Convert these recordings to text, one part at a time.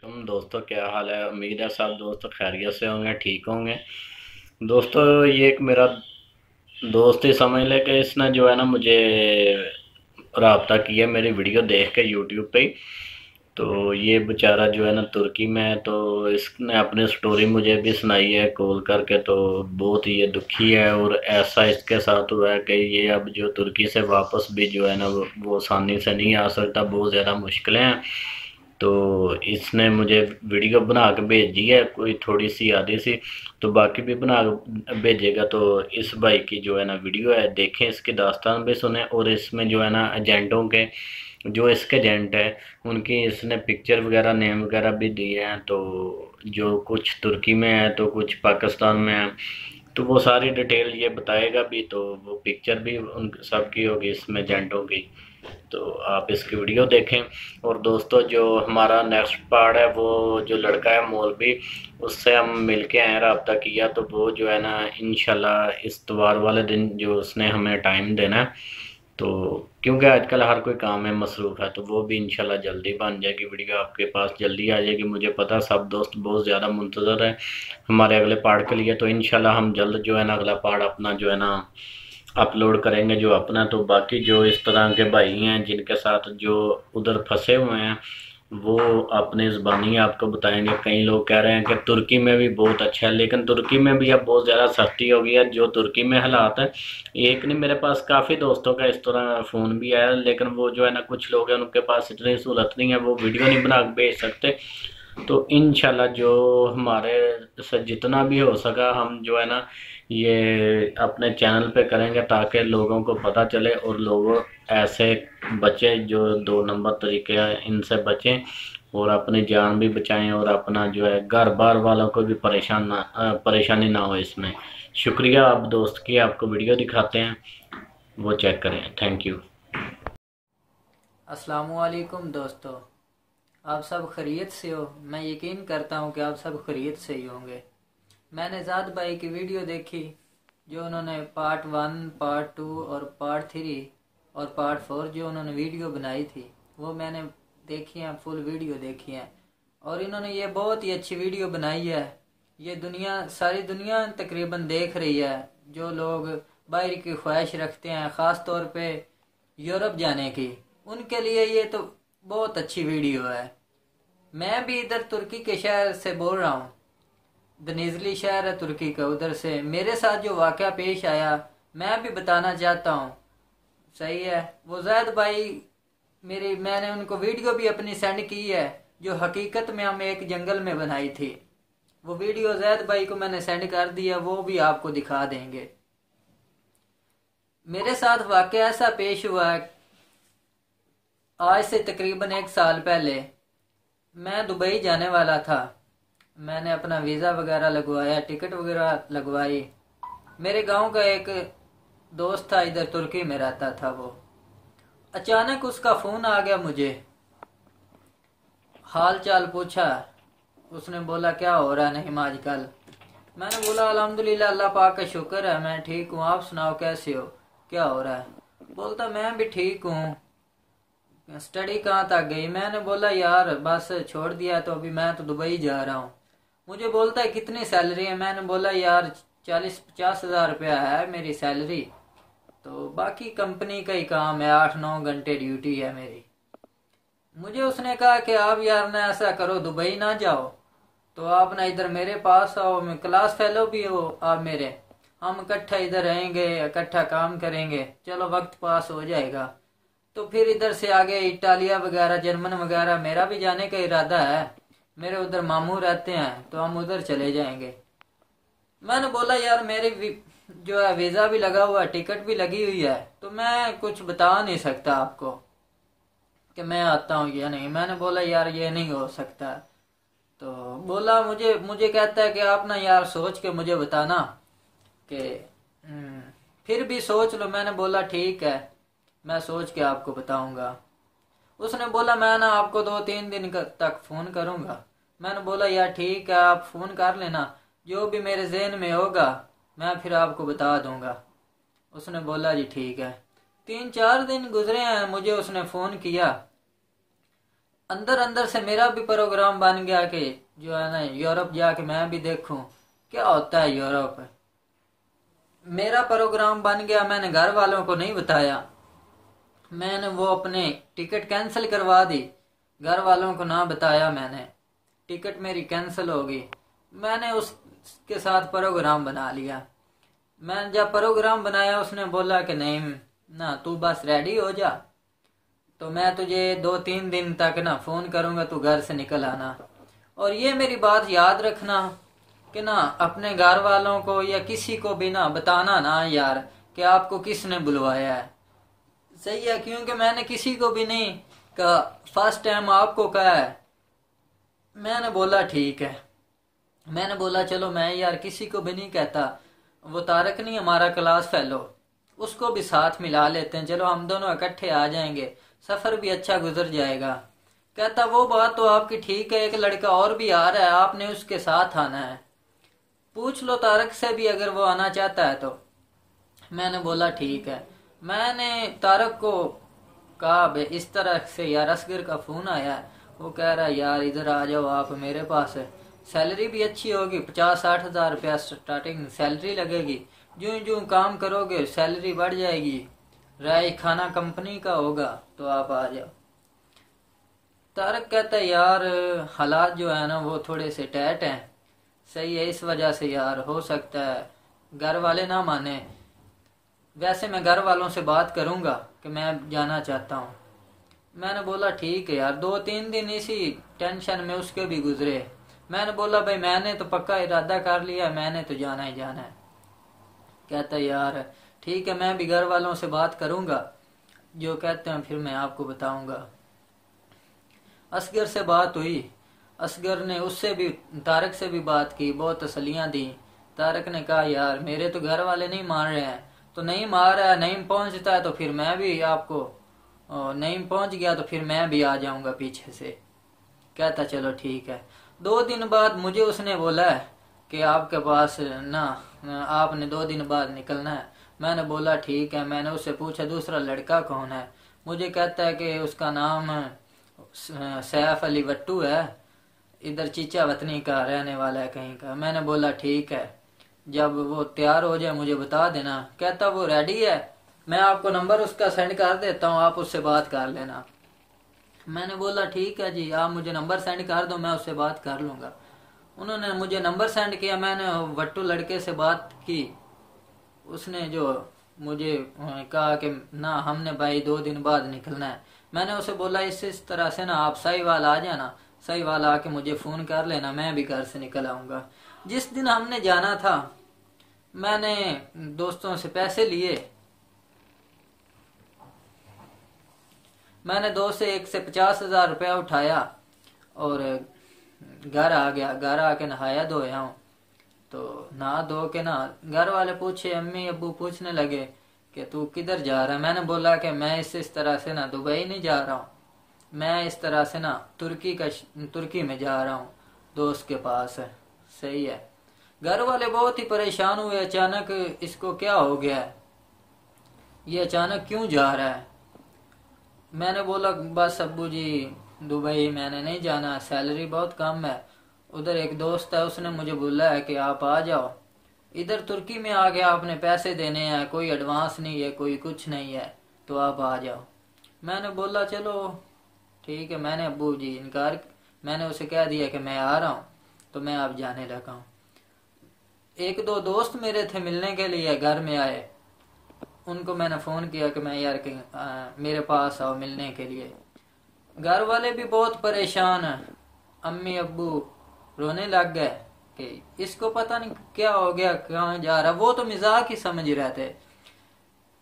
तुम दोस्तों क्या हाल है। उम्मीद है सब दोस्त खैरियत से होंगे, ठीक होंगे। दोस्तों ये एक मेरा दोस्त ही समझ ले कि इसने जो है ना मुझे रब्ता किया मेरी वीडियो देख के यूट्यूब पे ही। तो ये बेचारा जो है ना तुर्की में है, तो इसने अपनी स्टोरी मुझे भी सुनाई है कॉल करके। तो बहुत ही ये दुखी है और ऐसा इसके साथ हुआ है कि ये अब जो तुर्की से वापस भी जो है ना वो आसानी से नहीं आ सकता, बहुत ज़्यादा मुश्किलें हैं। तो इसने मुझे वीडियो बना के भेजी है, कोई थोड़ी सी आधी सी, तो बाकी भी बना के भेजेगा। तो इस भाई की जो है ना वीडियो है, देखें, इसकी दास्तान भी सुने। और इसमें जो है ना एजेंटों के, जो इसके एजेंट है, उनकी इसने पिक्चर वगैरह नेम वगैरह भी दिए हैं। तो जो कुछ तुर्की में है तो कुछ पाकिस्तान में है, तो वो सारी डिटेल ये बताएगा भी। तो वो पिक्चर भी उन सबकी होगी इसमें एजेंटों की। तो आप इसकी वीडियो देखें। और दोस्तों जो हमारा नेक्स्ट पार्ट है, वो जो लड़का है मौलवी, उससे हम मिल के आए, रब्ता किया। तो वो जो है ना इंशाल्लाह इस इतवार वाले दिन जो उसने हमें टाइम देना है, तो क्योंकि आजकल हर कोई काम में मसरूफ़ है, तो वो भी इंशाल्लाह जल्दी बन जाएगी, वीडियो आपके पास जल्दी आ जाएगी। मुझे पता है सब दोस्त बहुत ज़्यादा मुंतज़र हैं हमारे अगले पार्ट के लिए। तो इंशाल्लाह हम जल्द जो है ना अगला पार्ट अपना जो है ना अपलोड करेंगे जो अपना। तो बाकी जो इस तरह के भाई हैं जिनके साथ जो उधर फंसे हुए हैं, वो अपनी ज़बानी आपको बताएंगे। कई लोग कह रहे हैं कि तुर्की में भी बहुत अच्छा है, लेकिन तुर्की में भी अब बहुत ज़्यादा सख्ती हो गई है। जो तुर्की में हालात है, एक नहीं, मेरे पास काफ़ी दोस्तों का इस तरह फ़ोन भी आया, लेकिन वो जो है ना कुछ लोग हैं उनके पास इतनी सहूलत नहीं है, वो वीडियो नहीं बना के भेज सकते। तो इंशाल्लाह जो हमारे से जितना भी हो सका हम जो है ना ये अपने चैनल पे करेंगे, ताकि लोगों को पता चले और लोग ऐसे बचे जो दो नंबर तरीके हैं इनसे बचें, और अपनी जान भी बचाएं और अपना जो है घर बार वालों को भी परेशानी ना हो इसमें। शुक्रिया आप दोस्त की, आपको वीडियो दिखाते हैं, वो चेक करें। Thank you. अस्सलामुअलैकुम दोस्तों। आप सब खैरियत से हो। मैं यकीन करता हूँ कि आप सब खैरियत से ही होंगे। मैंने ज़ाद भाई की वीडियो देखी, जो उन्होंने पार्ट 1, पार्ट 2 और पार्ट 3 और पार्ट 4 जो उन्होंने वीडियो बनाई थी, वो मैंने देखी हैं, फुल वीडियो देखी हैं। और इन्होंने ये बहुत ही अच्छी वीडियो बनाई है। ये दुनिया, सारी दुनिया तकरीबन देख रही है। जो लोग बाहर की ख्वाहिश रखते हैं, ख़ास तौर पे यूरोप जाने की, उनके लिए ये तो बहुत अच्छी वीडियो है। मैं भी इधर तुर्की के शहर से बोल रहा हूँ। दनिजली शहर है तुर्की का। उधर से मेरे साथ जो वाक़या पेश आया, मैं भी बताना चाहता हूँ। सही है, वो जैद भाई मैंने उनको वीडियो भी अपनी सेंड की है, जो हकीकत में हम एक जंगल में बनाई थी। वो वीडियो जैद भाई को मैंने सेंड कर दिया, वो भी आपको दिखा देंगे। मेरे साथ वाक़या ऐसा पेश हुआ है, आज से तकरीबन 1 साल पहले मैं दुबई जाने वाला था। मैंने अपना वीज़ा वगैरह लगवाया, टिकट वगैरह लगवाई। मेरे गांव का एक दोस्त था, इधर तुर्की में रहता था वो। अचानक उसका फ़ोन आ गया मुझे, हाल चाल पूछा। उसने बोला क्या हो रहा है नहीम आजकल। मैंने बोला अल्हम्दुलिल्लाह, अल्लाह पाक का शुक्र है, मैं ठीक हूँ, आप सुनाओ कैसे हो, क्या हो रहा है। बोलता मैं भी ठीक हूँ, स्टडी कहाँ तक गई। मैंने बोला यार बस छोड़ दिया, तो अभी मैं तो दुबई जा रहा हूँ। मुझे बोलता है कितनी सैलरी है। मैंने बोला यार 40-50 हज़ार रुपया है मेरी सैलरी, तो बाकी कंपनी का ही काम है, 8-9 घंटे ड्यूटी है मेरी। मुझे उसने कहा कि आप यार ना ऐसा करो, दुबई ना जाओ, तो आप ना इधर मेरे पास आओ, मैं क्लास फेलो भी हो आप मेरे, हम इकट्ठा इधर रहेंगे, इकट्ठा काम करेंगे, चलो वक्त पास हो जाएगा। तो फिर इधर से आगे इटालिया वगैरह, जर्मन वगैरह मेरा भी जाने का इरादा है। मेरे उधर मामू रहते हैं, तो हम उधर चले जाएंगे। मैंने बोला यार मेरे जो है वीज़ा भी लगा हुआ है, टिकट भी लगी हुई है, तो मैं कुछ बता नहीं सकता आपको कि मैं आता हूँ या नहीं। मैंने बोला यार ये नहीं हो सकता। तो बोला, मुझे मुझे कहता है कि आप ना यार सोच के मुझे बताना कि फिर भी सोच लो। मैंने बोला ठीक है, मैं सोच के आपको बताऊंगा। उसने बोला मैं ना आपको 2-3 दिन तक फ़ोन करूंगा। मैंने बोला यार ठीक है, आप फ़ोन कर लेना, जो भी मेरे जहन में होगा मैं फिर आपको बता दूंगा। उसने बोला जी ठीक है। 3-4 दिन गुजरे हैं, मुझे उसने फ़ोन किया। अंदर अंदर से मेरा भी प्रोग्राम बन गया कि जो है ना यूरोप जाके मैं भी देखूं क्या होता है यूरोप। मेरा प्रोग्राम बन गया, मैंने घर वालों को नहीं बताया। मैंने वो अपने टिकट कैंसिल करवा दी, घर वालों को ना बताया मैंने, टिकट मेरी कैंसिल हो गई। मैंने उसके साथ प्रोग्राम बना लिया। मैंने जब प्रोग्राम बनाया उसने बोला कि नहीं ना तू बस रेडी हो जा, तो मैं तुझे 2-3 दिन तक ना फोन करूंगा, तू घर से निकल आना। और ये मेरी बात याद रखना कि ना अपने घर वालों को या किसी को भी ना बताना ना यार कि आपको किसने बुलवाया है। सही है, क्योंकि मैंने किसी को भी नहीं कहा, फर्स्ट टाइम आपको कहा है। मैंने बोला ठीक है, मैंने बोला चलो मैं यार किसी को भी नहीं कहता। वो तारक नहीं हमारा क्लास फेलो, उसको भी साथ मिला लेते हैं, चलो हम दोनों इकट्ठे आ जाएंगे, सफर भी अच्छा गुजर जाएगा। कहता वो बात तो आपकी ठीक है, एक लड़का और भी आ रहा है, आपने उसके साथ आना है, पूछ लो तारक से भी अगर वो आना चाहता है तो। मैंने बोला ठीक है। मैंने तारक को कहा बे इस तरह से यार असगर का फोन आया है, वो कह रहा है यार इधर आ जाओ आप मेरे पास है, सैलरी भी अच्छी होगी, 50-60 हज़ार रुपया स्टार्टिंग सैलरी लगेगी, जो जो काम करोगे सैलरी बढ़ जाएगी, राय खाना कंपनी का होगा, तो आप आ जाओ। तारक कहता है यार हालात जो है ना वो थोड़े से टाइट हैं, सही है, इस वजह से यार हो सकता है घर वाले ना माने। वैसे मैं घर वालों से बात करूंगा कि मैं जाना चाहता हूँ। मैंने बोला ठीक है यार। 2-3 दिन इसी टेंशन में उसके भी गुजरे। मैंने बोला भाई मैंने तो पक्का इरादा कर लिया है, मैंने तो जाना ही जाना है। कहता यार ठीक है, मैं भी घर वालों से बात करूंगा, जो कहते हैं फिर मैं आपको बताऊंगा। असगर से बात हुई, असगर ने उससे भी तारक से भी बात की, बहुत तसलियां दी। तारक ने कहा यार मेरे तो घर वाले नहीं मान रहे हैं, तो नहीं मान रहा है, नहीं पहुंचता है तो फिर मैं भी आपको, नहीं पहुंच गया तो फिर मैं भी आ जाऊंगा पीछे से। कहता चलो ठीक है। 2 दिन बाद मुझे उसने बोला है कि आपके पास ना आपने 2 दिन बाद निकलना है। मैंने बोला ठीक है। मैंने उससे पूछा दूसरा लड़का कौन है, मुझे कहता है कि उसका नाम सैफ अली वट्टू है, इधर चीचा वतनी का रहने वाला है कहीं का। मैंने बोला ठीक है, जब वो तैयार हो जाए मुझे बता देना। कहता वो रेडी है, मैं आपको नंबर उसका सेंड कर देता हूँ, आप उससे बात कर लेना। मैंने बोला ठीक है जी, आप मुझे नंबर सेंड कर दो, मैं उससे बात कर लूंगा। उन्होंने मुझे नंबर सेंड किया, मैंने वट्टू लड़के से बात की। उसने जो मुझे कहा कि ना हमने भाई 2 दिन बाद निकलना है। मैंने उसे बोला इस तरह से ना आप साहिवाल आ जाना, साहिवाल आके मुझे फोन कर लेना, मैं भी घर से निकल आऊंगा। जिस दिन हमने जाना था मैंने दोस्तों से पैसे लिए, मैंने दो से एक से 50,000 रुपया उठाया और घर आ गया। घर आके नहाया धोया हूँ, तो नहा धो के ना घर वाले पूछे, अम्मी अब्बू पूछने लगे कि तू किधर जा रहा है। मैंने बोला कि मैं इस तरह से ना दुबई नहीं जा रहा हूँ, मैं इस तरह से ना तुर्की में जा रहा हूँ, दोस्त के पास है। सही है। घर वाले बहुत ही परेशान हुए, अचानक इसको क्या हो गया है, ये अचानक क्यों जा रहा है। मैंने बोला बस अब्बू जी दुबई मैंने नहीं जाना, सैलरी बहुत कम है, उधर एक दोस्त है उसने मुझे बोला है कि आप आ जाओ, इधर तुर्की में आ गया, आपने पैसे देने हैं, कोई एडवांस नहीं है, कोई कुछ नहीं है, तो आप आ जाओ। मैंने बोला चलो ठीक है। मैंने अब्बू जी मैंने उसे कह दिया कि मैं आ रहा हूँ, तो मैं अब जाने लगा हूँ। 1-2 दोस्त मेरे थे मिलने के लिए, घर में आए, उनको मैंने फ़ोन किया कि मैं यार मेरे पास आओ मिलने के लिए। घर वाले भी बहुत परेशान हैं, अम्मी अब्बू रोने लग गए कि इसको पता नहीं क्या हो गया, कहाँ जा रहा। वो तो मजाक ही समझ रहे थे।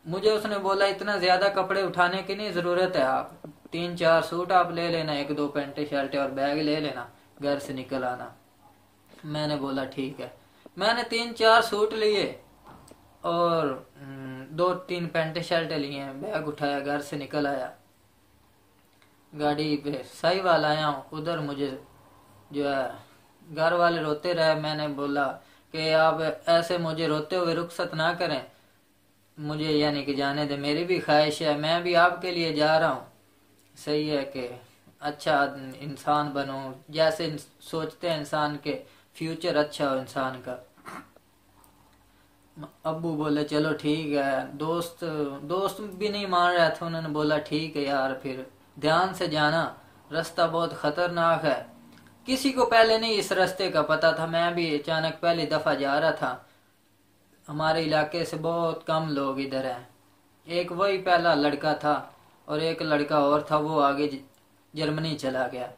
मुझे उसने बोला इतना ज़्यादा कपड़े उठाने की नहीं ज़रूरत है, आप 3-4 सूट आप ले लेना, 1-2 पैंटे शर्टें और बैग ले लेना, घर से निकल आना। मैंने बोला ठीक है। मैंने 3-4 सूट लिए और 2-3 पैंटे शर्टें लिए, बैग उठाया, घर से निकल आया। गाड़ी पे साहिवाल आया हूँ, उधर मुझे जो है घर वाले रोते रहे। मैंने बोला कि आप ऐसे मुझे रोते हुए रुखसत ना करें, मुझे यानी कि जाने दे, मेरी भी ख्वाहिश है, मैं भी आपके लिए जा रहा हूँ। सही है कि अच्छा इंसान बनूं, जैसे सोचते हैं इंसान के फ्यूचर अच्छा हो इंसान का। अब्बू बोले चलो ठीक है। दोस्त दोस्त भी नहीं मान रहे थे, उन्होंने बोला ठीक है यार, फिर ध्यान से जाना, रास्ता बहुत खतरनाक है। किसी को पहले नहीं इस रास्ते का पता था, मैं भी अचानक पहली दफा जा रहा था। हमारे इलाके से बहुत कम लोग इधर हैं। एक वही पहला लड़का था और एक लड़का और था, वो आगे जर्मनी चला गया।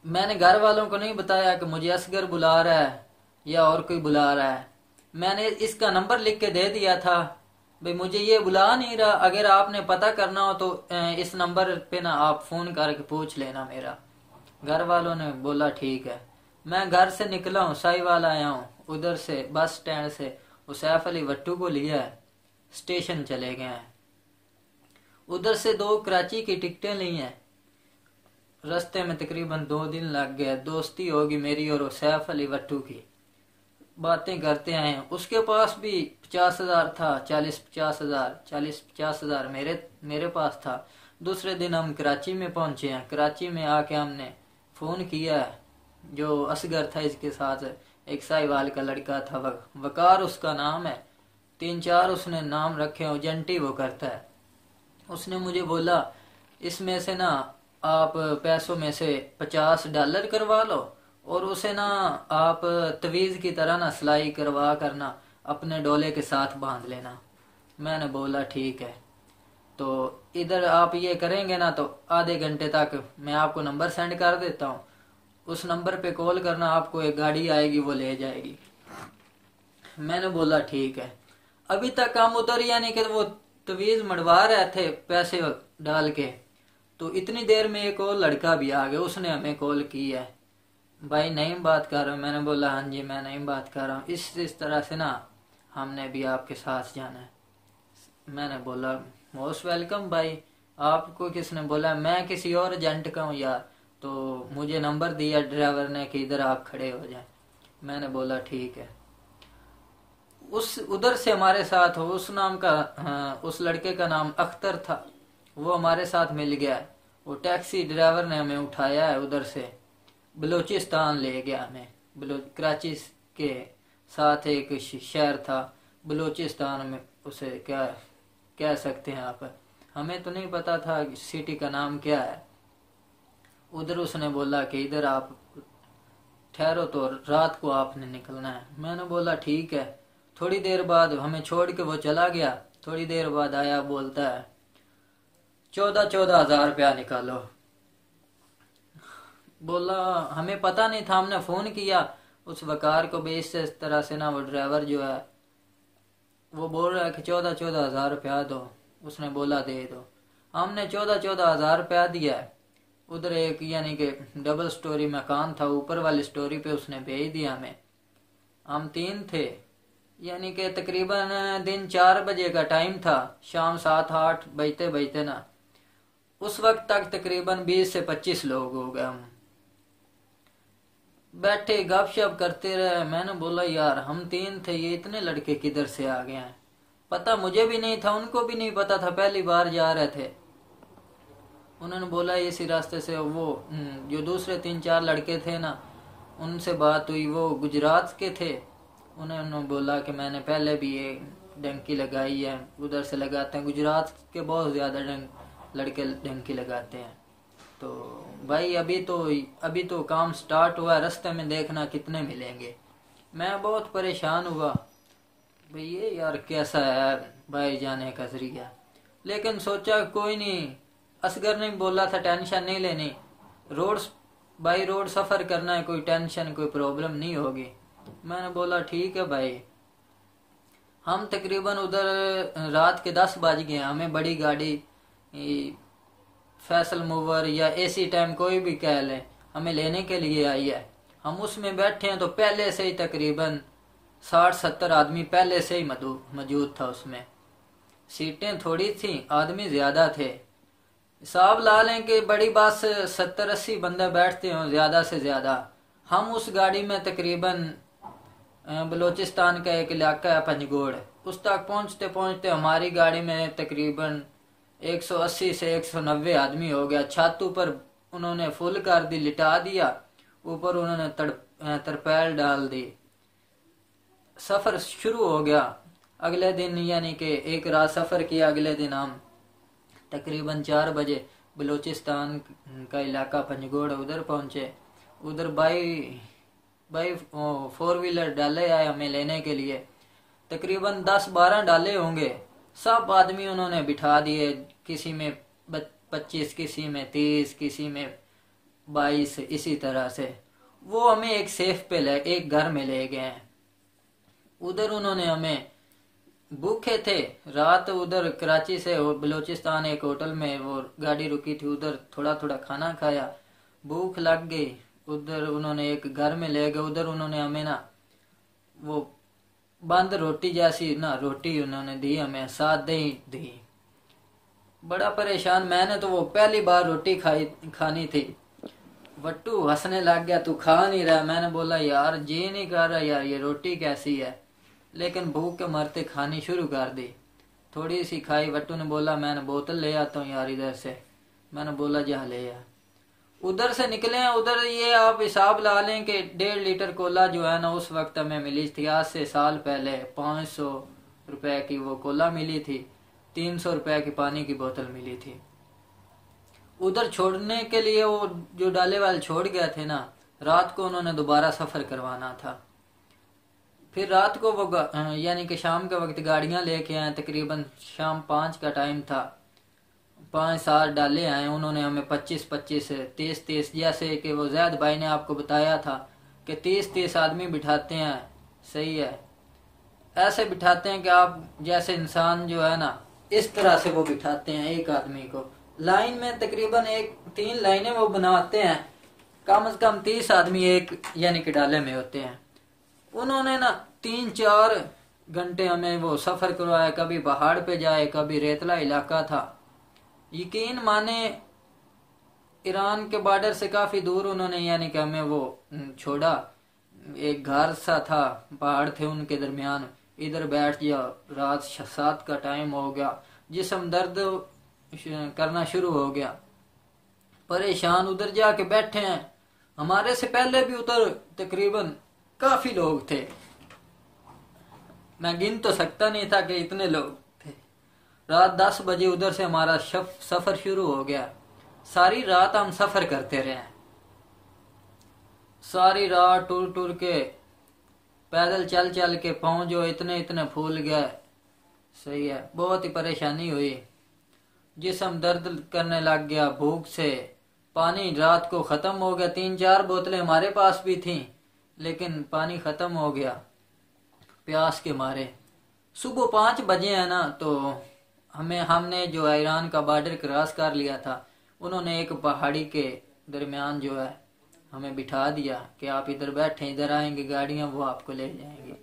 मैंने घर वालों को नहीं बताया कि मुझे असगर बुला रहा है या और कोई बुला रहा है। मैंने इसका नंबर लिख के दे दिया था, भाई मुझे ये बुला नहीं रहा, अगर आपने पता करना हो तो इस नंबर पे ना आप फोन करके पूछ लेना मेरा। घर वालों ने बोला ठीक है। मैं घर से निकला हूँ, साहिवाल आया हूँ, उधर से बस स्टैंड से उस सैफ अली भट्टू को लिया है, स्टेशन चले गए हैं। उधर से 2 कराची की टिकटें ली हैं। रास्ते में तकरीबन 2 दिन लग गए। दोस्ती होगी मेरी और सैफ अली भट्टू की, बातें करते आए हैं। उसके पास भी 50,000 था, 40-50,000 मेरे पास था। दूसरे दिन हम कराची में पहुंचे हैं। कराची में आके हमने फोन किया है, जो असगर था इसके साथ एक साहिवाल का लड़का था, वकार उसका नाम है, 3-4 उसने नाम रखे हैं, एजेंटी वो करता है। उसने मुझे बोला इसमें से ना आप पैसों में से $50 करवा लो और उसे ना आप तवीज की तरह ना सिलाई करवा करना अपने डोले के साथ बांध लेना। मैंने बोला ठीक है। तो इधर आप ये करेंगे ना तो आधे घंटे तक मैं आपको नंबर सेंड कर देता हूँ, उस नंबर पे कॉल करना, आपको एक गाड़ी आएगी वो ले जाएगी। मैंने बोला ठीक है। अभी तक हम उधर यानी कि वो तवीज मड़वा रहे थे पैसे डाल के, तो इतनी देर में एक और लड़का भी आ गया, उसने हमें कॉल की है, भाई नईम बात कर रहा हूँ। मैंने बोला हाँ जी मैं नईम बात कर रहा हूँ, इस तरह से ना हमने भी आपके साथ जाना है। मैंने बोला मोस्ट वेलकम भाई, आपको किसने बोला? मैं किसी और एजेंट का हूँ यार, तो मुझे नंबर दिया ड्राइवर ने कि इधर आप खड़े हो जाए। मैंने बोला ठीक है। उस उधर से हमारे साथ हो, उस नाम का उस लड़के का नाम अख्तर था, वो हमारे साथ मिल गया। वो टैक्सी ड्राइवर ने हमें उठाया है, उधर से बलूचिस्तान ले गया हमें। कराची के साथ एक शहर था बलूचिस्तान में, उसे क्या कह सकते हैं आप, हमें तो नहीं पता था सिटी का नाम क्या है। उधर उसने बोला कि इधर आप ठहरो तो रात को आपने निकलना है। मैंने बोला ठीक है। थोड़ी देर बाद हमें छोड़ के वो चला गया। थोड़ी देर बाद आया, बोलता है 14,000 रुपया निकालो। बोला हमें पता नहीं था, हमने फोन किया उस वकार को भी इस तरह से ना, वो ड्राइवर जो है वो बोल रहा है कि 14,000 रुपया दो। उसने बोला दे दो। हमने 14,000 रुपया दिया है। उधर एक यानी कि डबल स्टोरी मकान था, ऊपर वाली स्टोरी पे उसने भेज दिया हमें। हम 3 थे, यानी कि तकरीबन दिन 4 बजे का टाइम था, शाम 7-8 बजते बजते ना उस वक्त तक तकरीबन 20 से 25 लोग हो गए। हम बैठे गपशप करते रहे। मैंने बोला यार हम 3 थे, ये इतने लड़के किधर से आ गए हैं? पता मुझे भी नहीं था, उनको भी नहीं पता था, पहली बार जा रहे थे। उन्होंने बोला इसी रास्ते से। वो जो दूसरे 3-4 लड़के थे ना, उनसे बात हुई, वो गुजरात के थे। उन्होंने बोला कि मैंने पहले भी ये डंकी लगाई है, उधर से लगाते हैं, गुजरात के बहुत ज़्यादा लड़के डंकी लगाते हैं। तो भाई अभी तो काम स्टार्ट हुआ, रास्ते में देखना कितने मिलेंगे। मैं बहुत परेशान हुआ, भाई ये यार कैसा है भाई जाने का जरिया। लेकिन सोचा कोई नहीं, असगर ने बोला था टेंशन नहीं लेनी, रोड सफ़र करना है, कोई टेंशन कोई प्रॉब्लम नहीं होगी। मैंने बोला ठीक है भाई। हम तकरीबन उधर रात के 10 बज गए। हमें बड़ी गाड़ी फैसल मूवर या एसी टाइम कोई भी कह ले, हमें लेने के लिए आई है। हम उसमें बैठे हैं तो पहले से ही तकरीबन 60-70 आदमी पहले से ही मौजूद था उसमें। सीटें थोड़ी थी, आदमी ज्यादा थे। हिसाब ला लें कि बड़ी बस 70-80 बंदे बैठते हो ज्यादा से ज्यादा। हम उस गाड़ी में तकरीबन बलूचिस्तान का एक इलाका है पंजगोड़, उस तक पहुंचते पहुंचते हमारी गाड़ी में तकरीबन 180 से 190 आदमी हो गया। छत ऊपर उन्होंने फुल कर दी, लिटा दिया, ऊपर उन्होंने तरपैल डाल दी। सफर शुरू हो गया। अगले दिन यानी कि एक रात सफर किया। अगले दिन हम तकरीबन 4 बजे बलूचिस्तान का इलाका पंजगोड़ उधर पहुंचे। उधर बाई 4 व्हीलर डाले आए हमें लेने के लिए। तकरीबन 10-12 डाले होंगे। सब आदमी उन्होंने बिठा दिए, किसी में 25, किसी में 30, किसी में 22, इसी तरह से वो हमें एक सेफ पे एक घर में ले गए हैं। उधर उन्होंने हमें, भूखे थे रात, उधर कराची से बलूचिस्तान एक होटल में वो गाड़ी रुकी थी, उधर थोड़ा थोड़ा खाना खाया, भूख लग गई। उधर उन्होंने एक घर में ले गए। उधर उन्होंने हमें ना वो बंद रोटी जैसी ना रोटी उन्होंने दी हमें, साथ दही दी। बड़ा परेशान, मैंने तो वो पहली बार रोटी खानी थी। वट्टू हंसने लग गया, तू खा नहीं रहा। मैंने बोला यार जी नहीं कर रहा यार, ये रोटी कैसी है, लेकिन भूख के मरते खानी शुरू कर दी। थोड़ी सी खाई। वट्टू ने बोला मैंने बोतल ले आता हूँ यार इधर से। मैंने बोला जा ले आ। उधर से निकले हैं। उधर ये आप हिसाब ला लें कि 1.5 लीटर कोला जो है ना उस वक्त हमें मिली थी, आज से साल पहले 500 रुपए की वो कोला मिली थी, 300 रुपए की पानी की बोतल मिली थी। उधर छोड़ने के लिए वो जो डाले वाले छोड़ गए थे ना, रात को उन्होंने दोबारा सफर करवाना था। फिर रात को वो यानी कि शाम के वक्त गाड़ियां लेके आए। तकरीबन शाम 5 का टाइम था। 5-7 डाले आए उन्होंने हमें, 25-25 30-30, जैसे कि वो जैद भाई ने आपको बताया था कि 30-30 आदमी बिठाते हैं। सही है, ऐसे बिठाते हैं कि आप जैसे इंसान जो है ना इस तरह से वो बिठाते हैं एक आदमी को। लाइन में तकरीबन 3 लाइनें वो बनाते हैं। कम से कम 30 आदमी एक यानी कि डाले में होते हैं। उन्होंने ना 3-4 घंटे हमें वो सफर करवाया। कभी पहाड़ पे जाए, कभी रेतला इलाका था। यकीन माने ईरान के बॉर्डर से काफी दूर उन्होंने यानी कि हमें वो छोड़ा। एक घर सा था, पहाड़ थे उनके दरमियान, इधर बैठ जाओ। रात 7 का टाइम हो गया, जिस्म दर्द करना शुरू हो गया, परेशान। उधर जाके बैठे हैं। हमारे से पहले भी उधर तकरीबन काफी लोग थे, मैं गिन तो सकता नहीं था कि इतने लोग थे। रात 10 बजे उधर से हमारा सफर शुरू हो गया। सारी रात हम सफर करते रहे। सारी रात टूर टूर के, पैदल चल चल के पाँव जो इतने इतने फूल गए। सही है, बहुत ही परेशानी हुई। जिस्म दर्द करने लग गया भूख से। पानी रात को खत्म हो गया। 3-4 बोतलें हमारे पास भी थीं, लेकिन पानी खत्म हो गया प्यास के मारे। सुबह 5 बजे है ना, तो हमने जो ईरान का बॉर्डर क्रॉस कर लिया था। उन्होंने एक पहाड़ी के दरमियान जो है हमें बिठा दिया कि आप इधर बैठे, इधर आएंगे गाड़ियां, वो आपको ले जाएंगे।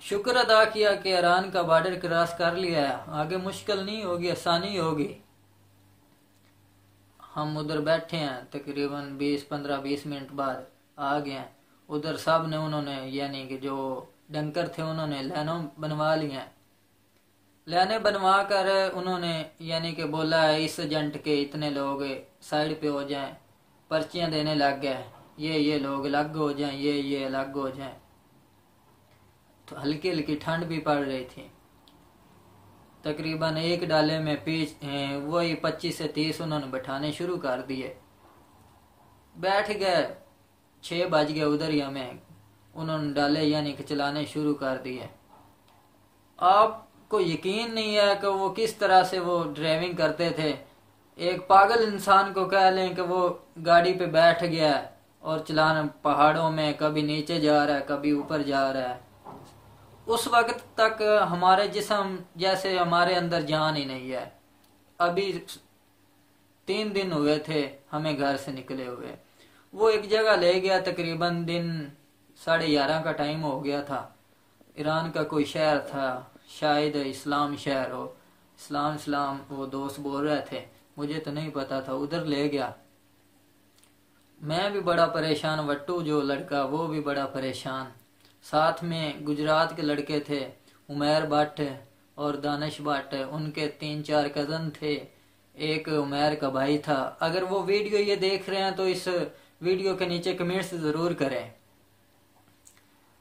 शुक्र अदा किया कि ईरान का बॉर्डर क्रॉस कर लिया है, आगे मुश्किल नहीं होगी, आसानी होगी। हम उधर बैठे हैं, तकरीबन 15-20 मिनट बाद आ गए हैं। उधर सब ने उन्होंने यानी कि जो डंकर थे उन्होंने लाइनें बनवा ली हैं। लाइनें बनवा कर उन्होंने यानी कि बोला है इस एजेंट के इतने लोग साइड पे हो जाएं, पर्चियां देने लग गए, ये लोग अलग हो जाएं, ये अलग हो जाएं। तो हल्की हल्की ठंड भी पड़ रही थी। तकरीबन एक डाले में वही 25 से 30 उन्होंने बैठाने शुरू कर दिए। बैठ गए। 6 बज गए उधर ही हमें। उन्होंने डाले यानी कि चलाने शुरू कर दिए। आपको यकीन नहीं है कि वो किस तरह से वो ड्राइविंग करते थे। एक पागल इंसान को कह लें कि वो गाड़ी पे बैठ गया और चलाना, पहाड़ों में कभी नीचे जा रहा है, कभी ऊपर जा रहा है। उस वक्त तक हमारे जिस्म जैसे हमारे अंदर जान ही नहीं है। अभी 3 दिन हुए थे हमें घर से निकले हुए। वो एक जगह ले गया, तकरीबन दिन 11:30 का टाइम हो गया था। ईरान का कोई शहर था, शायद इस्लाम शहर हो। इस्लाम वो दोस्त बोल रहे थे, मुझे तो नहीं पता था। उधर ले गया। मैं भी बड़ा परेशान, वट्टू जो लड़का वो भी बड़ा परेशान। साथ में गुजरात के लड़के थे, उमैर भट्ट, और दानिश भट्ट, उनके 3-4 कज़न थे, एक उमैर का भाई था। अगर वो वीडियो ये देख रहे हैं तो इस वीडियो के नीचे कमेंट्स ज़रूर करें।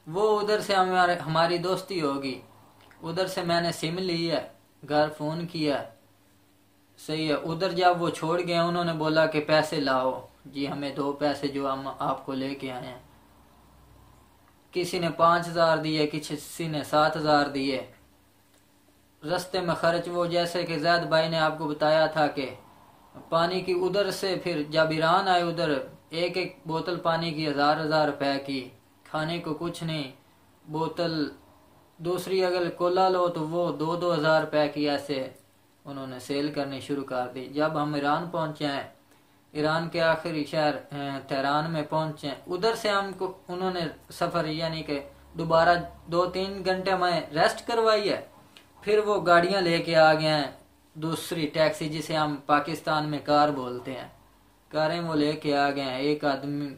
वो उधर से हमारी दोस्ती होगी। उधर से मैंने सिम ली है, घर फ़ोन किया, सही है। उधर जब वो छोड़ गए उन्होंने बोला कि पैसे लाओ जी, हमें दो पैसे जो हम आपको लेके आए हैं। किसी ने 5,000 दिए, किसी ने 7,000 दिए। रास्ते में खर्च वो, जैसे कि जैद भाई ने आपको बताया था कि पानी की उधर से फिर जब ईरान आए उधर एक एक बोतल पानी की 1,000 रुपए की, खाने को कुछ नहीं। बोतल दूसरी अगर कोला लो तो वो 2-2 हज़ार रुपए की ऐसे उन्होंने सेल करनी शुरू कर दी। जब हम ईरान पहुंचे हैं, ईरान के आखिरी शहर तेहरान में पहुंचे, उधर से हमको उन्होंने सफ़र यानी कि दोबारा 2-3 घंटे में रेस्ट करवाई है। फिर वो गाड़ियां लेके आ गए हैं, दूसरी टैक्सी जिसे हम पाकिस्तान में कार बोलते हैं, कारें वो लेके आ गए हैं। एक आदमी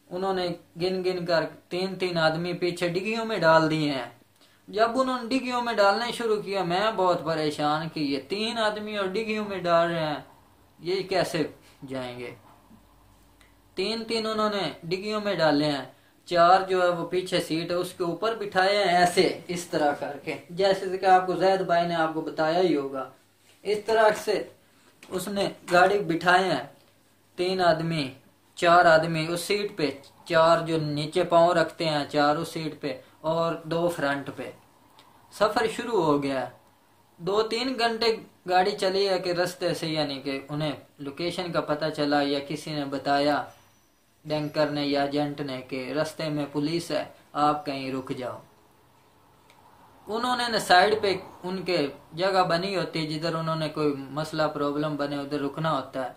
उन्होंने गिन गिन कर 3-3 आदमी पीछे डिग्गियों में डाल दिए हैं। जब उन्होंने डिग्गियों में डालने शुरू किया मैं बहुत परेशान कि ये 3 आदमी और डिग्गियों में डाल रहे हैं, ये कैसे जाएंगे। 3-3 उन्होंने डिग्गियों में डाले हैं। 4 जो है वो पीछे सीट है उसके ऊपर बिठाए हैं, ऐसे इस तरह करके, जैसे कि आपको जैद भाई ने आपको बताया ही होगा। इस तरह से उसने गाड़ी बिठाए हैं। 3 आदमी, 4 आदमी उस सीट पे, 4 जो नीचे पांव रखते हैं, 4 उस सीट पे और 2 फ्रंट पे। सफर शुरू हो गया। 2-3 घंटे गाड़ी चली है कि रास्ते से, यानी कि उन्हें लोकेशन का पता चला या किसी ने बताया, डैंकर ने या एजेंट ने, कि रास्ते में पुलिस है, आप कहीं रुक जाओ। उन्होंने न साइड पे उनके जगह बनी होती है जिधर उन्होंने कोई मसला प्रॉब्लम बने उधर रुकना होता है।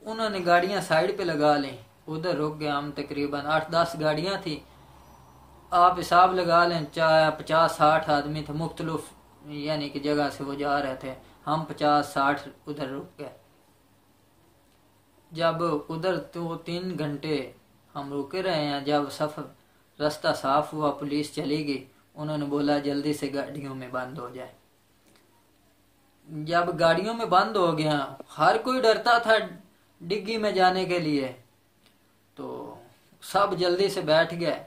उन्होंने गाड़ियां साइड पे लगा ली, उधर रुक गए हम। तकरीबन 8-10 गाड़ियां थी, आप हिसाब लगा लें, चाहे 50-60 आदमी थे, मुख्तलिफ यानी कि जगह से वो जा रहे थे। हम 50-60 उधर रुक गए। जब उधर 2-3 घंटे हम रुके रहे हैं, जब सफर रास्ता साफ हुआ, पुलिस चली गई। उन्होंने बोला जल्दी से गाड़ियों में बंद हो जाए। जब गाड़ियों में बंद हो गया, हर कोई डरता था डिग्गी में जाने के लिए, तो सब जल्दी से बैठ गए।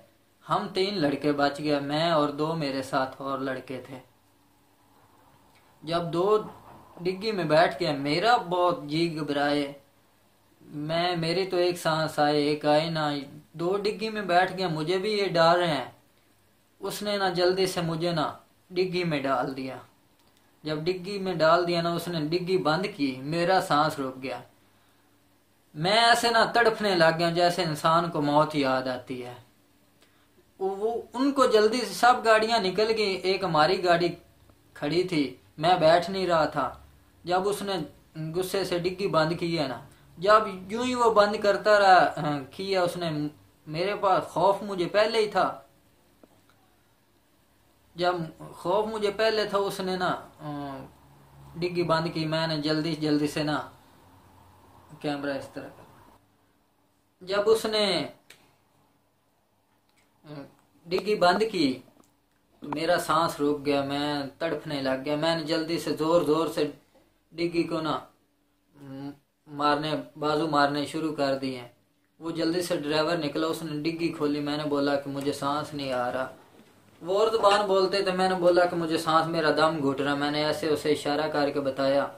हम 3 लड़के बच गए, मैं और 2 मेरे साथ और लड़के थे। जब 2 डिग्गी में बैठ गए, मेरा बहुत जी घबराए। मेरी तो एक सांस आए एक आए ना। 2 डिग्गी में बैठ गया, मुझे भी ये डाल रहे हैं। उसने ना जल्दी से मुझे ना डिग्गी में डाल दिया। जब डिग्गी में डाल दिया ना, उसने डिग्गी बंद की, मेरा सांस रुक गया। मैं ऐसे ना तड़फने लग गया जैसे इंसान को मौत याद आती है। वो उनको जल्दी से सब गाड़ियां निकल गई, एक हमारी गाड़ी खड़ी थी, मैं बैठ नहीं रहा था। जब उसने गुस्से से डिग्गी बंद की है ना, जब यूं ही वो बंद करता रहा किया उसने, मेरे पास खौफ मुझे पहले ही था। जब खौफ मुझे पहले था, उसने ना डिग्गी बंद की। मैंने जल्दी जल्दी से ना कैमरा इस तरह कर, जब उसने डिग्गी बंद की तो मेरा सांस रुक गया, मैं तड़पने लग गया। मैंने जल्दी से जोर जोर से डिग्गी को ना बाजू मारने शुरू कर दिए। वो जल्दी से ड्राइवर निकला, उसने डिग्गी खोली। मैंने बोला कि मुझे सांस नहीं आ रहा। वो और ज़बान बोलते थे। मैंने बोला कि मुझे सांस, मेरा दम घुट रहा। मैंने ऐसे उसे इशारा करके बताया,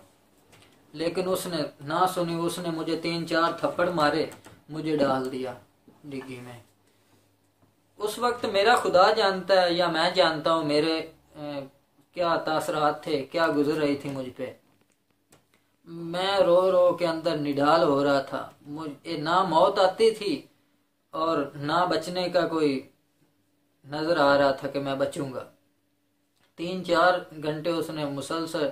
लेकिन उसने ना सुनी। उसने मुझे 3-4 थप्पड़ मारे, मुझे डाल दिया डिग्गी में। उस वक्त मेरा खुदा जानता है या मैं जानता हूँ मेरे क्या तासरात थे, क्या गुजर रही थी मुझ पे। मैं रो रो के अंदर निढाल हो रहा था। मुझे ना मौत आती थी और ना बचने का कोई नजर आ रहा था कि मैं बचूंगा। 3-4 घंटे उसने मुसलसल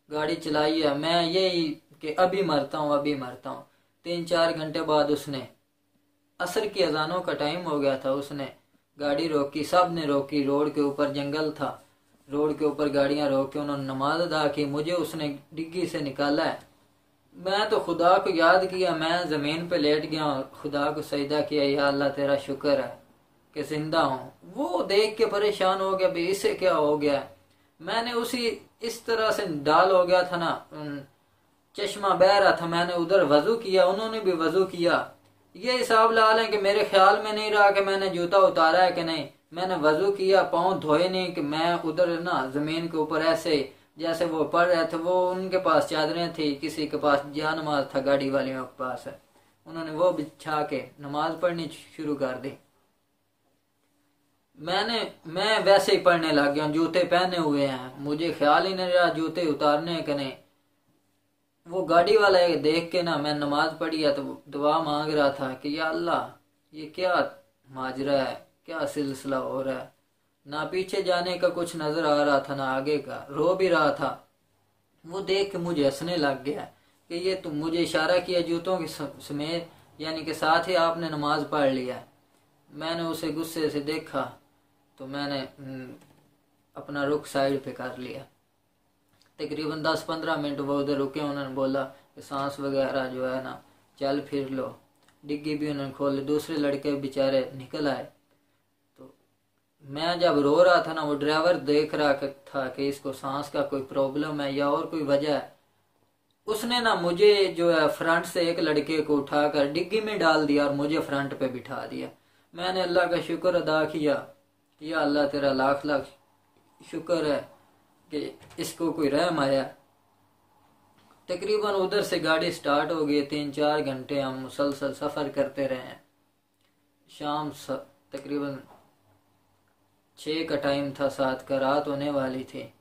गाड़ी चलाई है। मैं यही कि अभी मरता हूँ, अभी मरता हूँ। 3-4 घंटे बाद उसने, असर की अजानों का टाइम हो गया था, उसने गाड़ी रोकी। सब ने रोकी, रोड के ऊपर जंगल था, रोड के ऊपर गाड़ियां रोक के उन्होंने नमाज अदा की। मुझे उसने डिग्गी से निकाला है। मैं तो खुदा को याद किया, मैं ज़मीन पे लेट गया, खुदा को सजदा किया, या अल्लाह तेरा शुक्र है कि जिंदा हूँ। वो देख के परेशान हो गया, भाई इसे क्या हो गया। मैंने उसी इस तरह से डाल हो गया था ना, चश्मा बह रहा था, मैंने उधर वजू किया, उन्होंने भी वजू किया। ये हिसाब ला लें कि मेरे ख्याल में नहीं रहा कि मैंने जूता उतारा है कि नहीं। मैंने वजू किया, पाँव धोए नहीं, कि मैं उधर ना जमीन के ऊपर ऐसे जैसे वो पढ़ रहे थे, वो उनके पास चादरें थी, किसी के पास जा नमाज था, गाड़ी वालियों के पास है, उन्होंने वो बिछा के नमाज पढ़नी शुरू कर दी। मैं वैसे ही पढ़ने लग गया, जूते पहने हुए हैं, मुझे ख्याल ही नहीं रहा जूते उतारने के नहीं। वो गाड़ी वाला देख के ना, मैं नमाज पढ़ी है तो दुआ मांग रहा था कि या अल्लाह ये क्या माजरा है, क्या सिलसिला हो रहा है। ना पीछे जाने का कुछ नजर आ रहा था, ना आगे का, रो भी रहा था। वो देख के मुझे हंसने लग गया कि ये तुम, मुझे इशारा किया जूतों के समेत, यानी कि साथ ही आपने नमाज पढ़ लिया। मैंने उसे गुस्से से देखा तो मैंने अपना रुख साइड पे कर लिया। तकरीबन 10-15 मिनट वो उधर रुके, उन्होंने बोला कि सांस वगैरह जो है ना चल फिर लो, डिग्गी भी उन्होंने खोल ली। दूसरे लड़के बेचारे निकल आए। तो मैं जब रो रहा था ना, वो ड्राइवर देख रहा था कि इसको सांस का कोई प्रॉब्लम है या और कोई वजह है। उसने ना मुझे जो है फ्रंट से एक लड़के को उठाकर डिग्गी में डाल दिया और मुझे फ्रंट पे बिठा दिया। मैंने अल्लाह का शुक्र अदा किया, या अल्लाह तेरा लाख लाख शुक्र है कि इसको कोई रहम आया। तकरीबन उधर से गाड़ी स्टार्ट हो गई, 3-4 घंटे हम मुसलसल सफ़र करते रहे। शाम तकरीबन 6 का टाइम था, 7 का, रात होने वाली थी।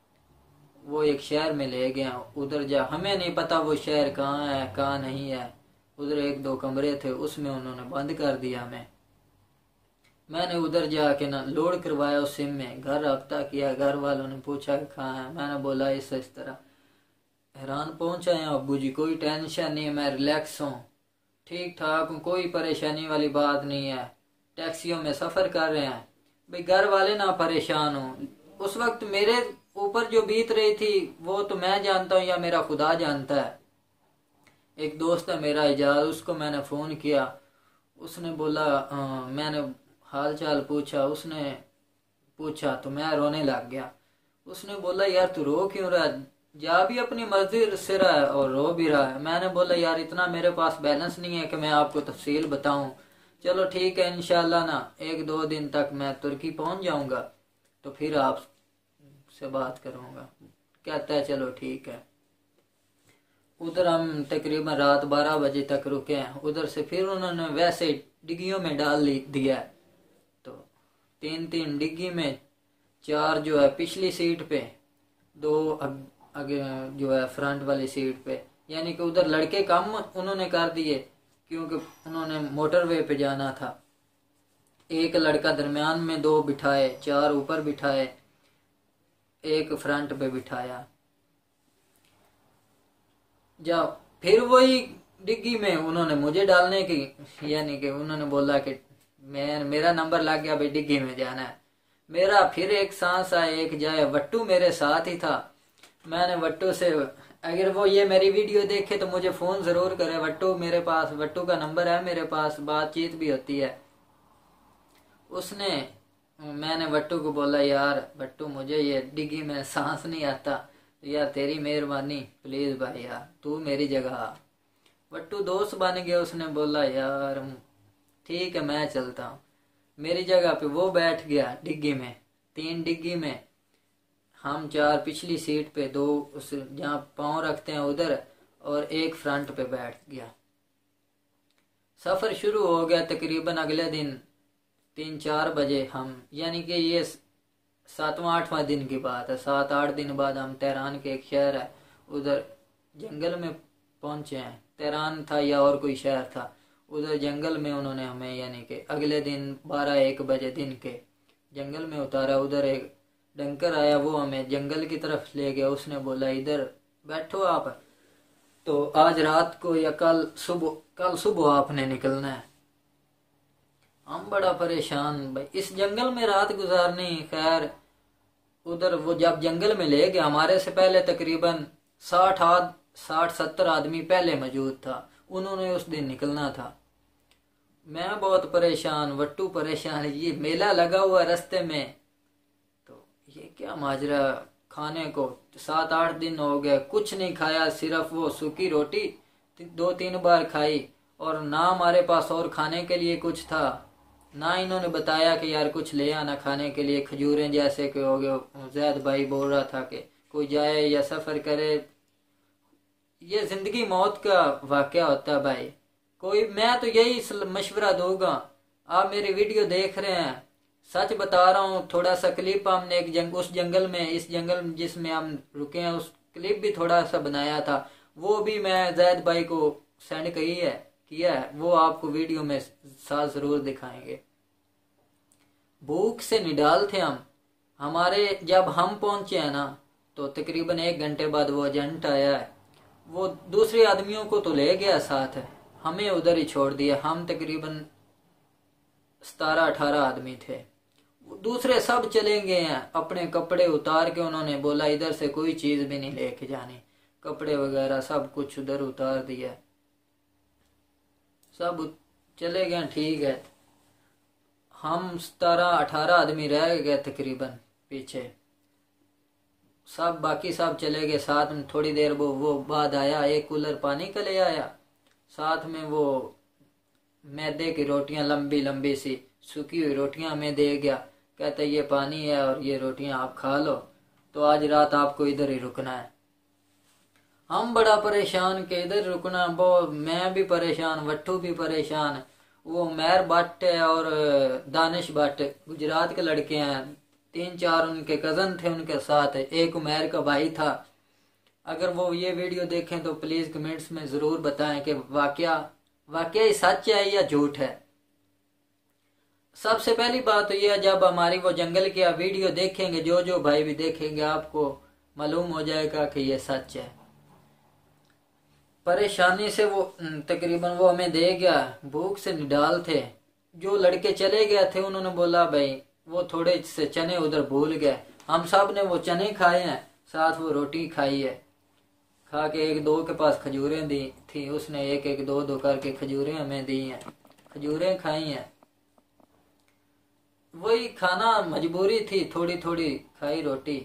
वो एक शहर में ले गया, उधर जा, हमें नहीं पता वो शहर कहाँ है कहाँ नहीं है। उधर 1-2 कमरे थे, उसमें उन्होंने बंद कर दिया हमें। मैंने उधर जाके ना लोड करवाया उस सिम में, घर रब्ता किया, घर वालों ने पूछा कि कहाँ है। मैंने बोला इस तरह। हैरान पहुंचा है अब्बू जी, कोई टेंशन नहीं है, मैं रिलैक्स हूँ, ठीक ठाक हूँ, कोई परेशानी वाली बात नहीं है, टैक्सियों में सफ़र कर रहे हैं। भाई घर वाले ना परेशान हो। उस वक्त मेरे ऊपर जो बीत रही थी वो तो मैं जानता हूँ या मेरा खुदा जानता है। एक दोस्त है मेरा इजाज, उसको मैंने फ़ोन किया, उसने बोला मैंने हाल चाल पूछा, उसने पूछा तो मैं रोने लग गया। उसने बोला यार तू रो क्यों रहा है, जा भी अपनी मर्जी से रहा है और रो भी रहा है। मैंने बोला यार इतना मेरे पास बैलेंस नहीं है कि मैं आपको तफसील बताऊं। चलो ठीक है, इंशाल्लाह ना 1-2 दिन तक मैं तुर्की पहुंच जाऊंगा तो फिर आप से बात करूंगा। कहता है चलो ठीक है। उधर हम तकरीबन रात 12 बजे तक रुके हैं। उधर से फिर उन्होंने वैसे डिग्गियों में डाल दिया। तो 3-3 डिग्गी में, 4 जो है पिछली सीट पे, 2 आगे जो है फ्रंट वाली सीट पे, यानी कि उधर लड़के कम उन्होंने कर दिए क्योंकि उन्होंने मोटरवे पे जाना था। एक लड़का दरमियान में 2 बिठाए, 4 ऊपर बिठाए, एक फ्रंट पे बिठाया। जाओ फिर वही डिग्गी में उन्होंने मुझे डालने की, यानी कि उन्होंने बोला कि मेरा नंबर लग गया भाई डिग्गी में जाना है। मेरा फिर एक सांस आए एक जाए। वट्टू मेरे साथ ही था। मैंने वट्टू से, अगर वो ये मेरी वीडियो देखे तो मुझे फ़ोन ज़रूर करे। वट्टू मेरे पास, वट्टू का नंबर है मेरे पास, बातचीत भी होती है। मैंने वट्टू को बोला यार वट्टू मुझे ये डिग्गी में सांस नहीं आता, यार तेरी मेहरबानी प्लीज़ भाई यार तू मेरी जगह आ। वट्टू दोस्त बन गया। उसने बोला यार ठीक है मैं चलता हूँ। मेरी जगह पे वो बैठ गया डिग्गी में, 3 डिग्गी में, हम 4 पिछली सीट पे, 2 उस जहाँ पाँव रखते हैं उधर, और एक फ्रंट पे बैठ गया। सफ़र शुरू हो गया तकरीबन अगले दिन 3-4 बजे। हम, यानी कि ये 7वां-8वां दिन की बात है, 7-8 दिन बाद हम तेहरान के एक शहर है उधर जंगल में पहुंचे हैं। तेहरान था या और कोई शहर था, उधर जंगल में उन्होंने हमें, यानी कि अगले दिन 12-1 बजे दिन के जंगल में उतारा। उधर एक डंकर आया, वो हमें जंगल की तरफ ले गया। उसने बोला इधर बैठो आप, तो आज रात को या कल सुबह आपने निकलना है। हम बड़ा परेशान भाई, इस जंगल में रात गुजारनी। खैर उधर वो जब जंगल में ले गया, हमारे से पहले तकरीबन 60-70 आदमी पहले मौजूद था, उन्होंने उस दिन निकलना था। मैं बहुत परेशान, वट्टू परेशान। ये मेला लगा हुआ रास्ते में, तो ये क्या माजरा, खाने को 7-8 दिन हो गए, कुछ नहीं खाया, सिर्फ वो सूखी रोटी 2-3 बार खाई, और ना हमारे पास और खाने के लिए कुछ था, ना इन्होंने बताया कि यार कुछ ले आना खाने के लिए, खजूरें जैसे कि हो गए। जैद भाई बोल रहा था कि कोई जाए या सफ़र करे, ये ज़िंदगी मौत का वाक़या होता है भाई। कोई, मैं तो यही मशवरा दूंगा, आप मेरी वीडियो देख रहे हैं, सच बता रहा हूँ, थोड़ा सा क्लिप हमने उस जंगल में, इस जंगल जिसमें हम रुके हैं, उस क्लिप भी थोड़ा सा बनाया था, वो भी मैं जैद भाई को सेंड किया है, वो आपको वीडियो में साथ ज़रूर दिखाएंगे। भूख से निडाल थे हम। हमारे जब हम पहुंचे हैं ना, तो तकरीबन 1 घंटे बाद वो एजेंट आया है, वो दूसरे आदमियों को तो ले गया साथ है, हमें उधर ही छोड़ दिया। हम तकरीबन 17-18 आदमी थे, दूसरे सब चले गए हैं। अपने कपड़े उतार के उन्होंने बोला इधर से कोई चीज़ भी नहीं लेके जानी, कपड़े वगैरह सब कुछ उधर उतार दिया, सब चले गए। ठीक है, हम 17-18 आदमी रह गए तकरीबन पीछे, सब बाकी सब चले गए। साथ में थोड़ी देर वो बाद आया, एक कूलर पानी का ले आया, साथ में वो मैदे की रोटियां लंबी लंबी सी सूखी हुई रोटियां हमें दे गया, कहते ये पानी है और ये रोटियां आप खा लो, तो आज रात आपको इधर ही रुकना है। हम बड़ा परेशान के इधर रुकना, वो मैं भी परेशान, वट्टू भी परेशान, वो उमैर भट्ट और दानिश भट्ट गुजरात के लड़के हैं, 3-4 उनके कज़न थे उनके साथ, एक उमैर का भाई था। अगर वो ये वीडियो देखें तो प्लीज़ कमेंट्स में ज़रूर बताएं कि वाकया सच है या झूठ है। सबसे पहली बात तो यह, जब हमारी वो जंगल की आप वीडियो देखेंगे, जो भाई भी देखेंगे, आपको मालूम हो जाएगा कि ये सच है। परेशानी से वो तकरीबन वो हमें दे गया, भूख से निडाल थे। जो लड़के चले गए थे उन्होंने बोला भाई वो थोड़े से चने उधर भूल गए, हम सब ने वो चने खाए हैं, साथ वो रोटी खाई है, खा के 1-2 के पास खजूरें दी थी, उसने 1-1, 2-2 करके खजूरें हमें दी हैं, खजूरें खाई हैं। वही खाना मजबूरी थी, थोड़ी थोड़ी खाई रोटी।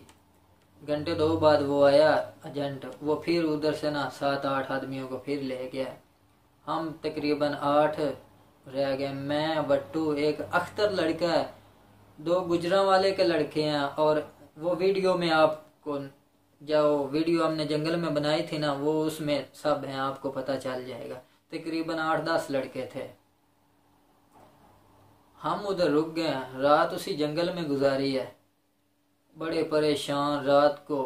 1-2 बाद वो आया एजेंट, वो फिर उधर से ना 7-8 आदमियों को फिर ले गया। हम तकरीबन 8 रह गए, मैं, वट्टू, एक अख्तर लड़का है, 2 गुजरांवाले के लड़के हैं, और वो वीडियो में आपको, जो वीडियो हमने जंगल में बनाई थी ना, वो उसमें सब हैं, आपको पता चल जाएगा। तकरीबन 8-10 लड़के थे। हम उधर रुक गए, रात उसी जंगल में गुजारी है, बड़े परेशान। रात को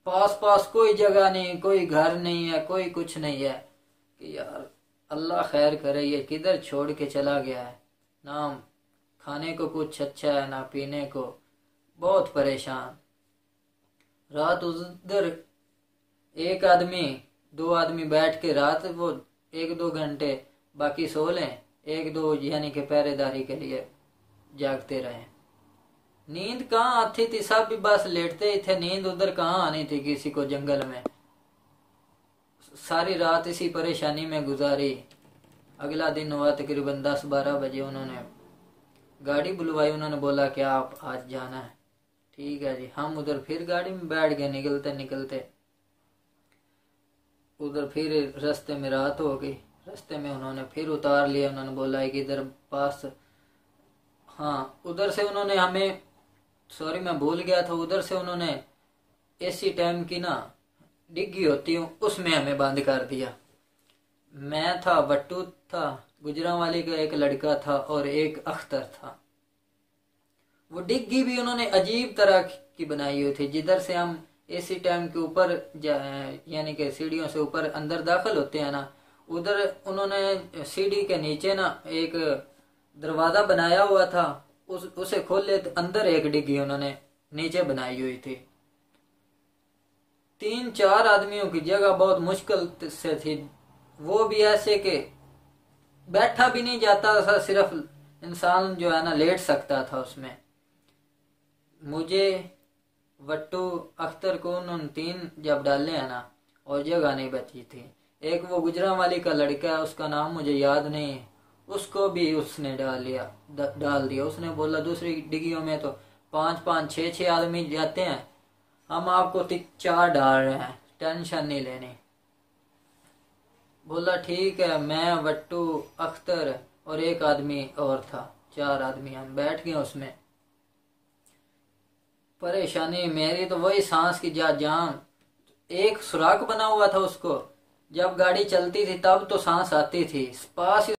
पास कोई जगह नहीं, कोई घर नहीं है, कोई कुछ नहीं है, कि यार अल्लाह खैर करे, ये किधर छोड़ के चला गया है, ना खाने को कुछ अच्छा है ना पीने को, बहुत परेशान। रात उधर 1 आदमी 2 आदमी बैठ के रात वो 1-2 घंटे, बाकी सो लें, 1-2 यानी कि पहरेदारी के लिए जागते रहे। नींद कहाँ आती थी, सब भी बस लेटते ही थे, नींद उधर कहाँ आनी थी किसी को जंगल में। सारी रात इसी परेशानी में गुजारी। अगला दिन हुआ तकरीबन 10-12 बजे, उन्होंने गाड़ी बुलवाई, उन्होंने बोला कि आप आज जाना है। ठीक है जी, हम उधर फिर गाड़ी में बैठ गए। निकलते उधर फिर रास्ते में रात हो गई, रास्ते में उन्होंने फिर उतार लिया। उन्होंने बोला कि इधर पास, हाँ उधर से उन्होंने हमें, सॉरी मैं भूल गया था, उधर से उन्होंने एसी टाइम की ना डिग्गी होती हूँ उसमें हमें बंद कर दिया। मैं था, वट्टू था, गुजरांवाली का एक लड़का था और एक अख्तर था। वो डिग्गी भी उन्होंने अजीब तरह की बनाई हुई थी, जिधर से हम एसी टाइम के ऊपर यानी कि सीढ़ियों से ऊपर अंदर दाखिल होते हैं ना, उधर उन्होंने सीढ़ी के नीचे ना एक दरवाजा बनाया हुआ था, उसे खोले तो अंदर एक डिग्गी उन्होंने नीचे बनाई हुई थी। 3-4 आदमियों की जगह बहुत मुश्किल से थी, वो भी ऐसे कि बैठा भी नहीं जाता था, सिर्फ इंसान जो है ना लेट सकता था उसमें। मुझे, वट्टू, अख्तर को उन 3 जब डाले हैं ना, और जगह नहीं बची थी। एक वो गुजरांवाली का लड़का है, उसका नाम मुझे याद नहीं, उसको भी उसने डाल दिया। उसने बोला दूसरी डिग्गियों में तो 5-5, 6-6 आदमी जाते हैं, हम आपको टिक 4 डाल रहे हैं, टेंशन नहीं लेनी। बोला ठीक है। मैं, बट्टू, अख्तर और एक आदमी और था, 4 आदमी हम बैठ गए उसमें। परेशानी मेरी तो वही सांस की जाम, एक सुराख बना हुआ था उसको, जब गाड़ी चलती थी तब तो सांस आती थी, पास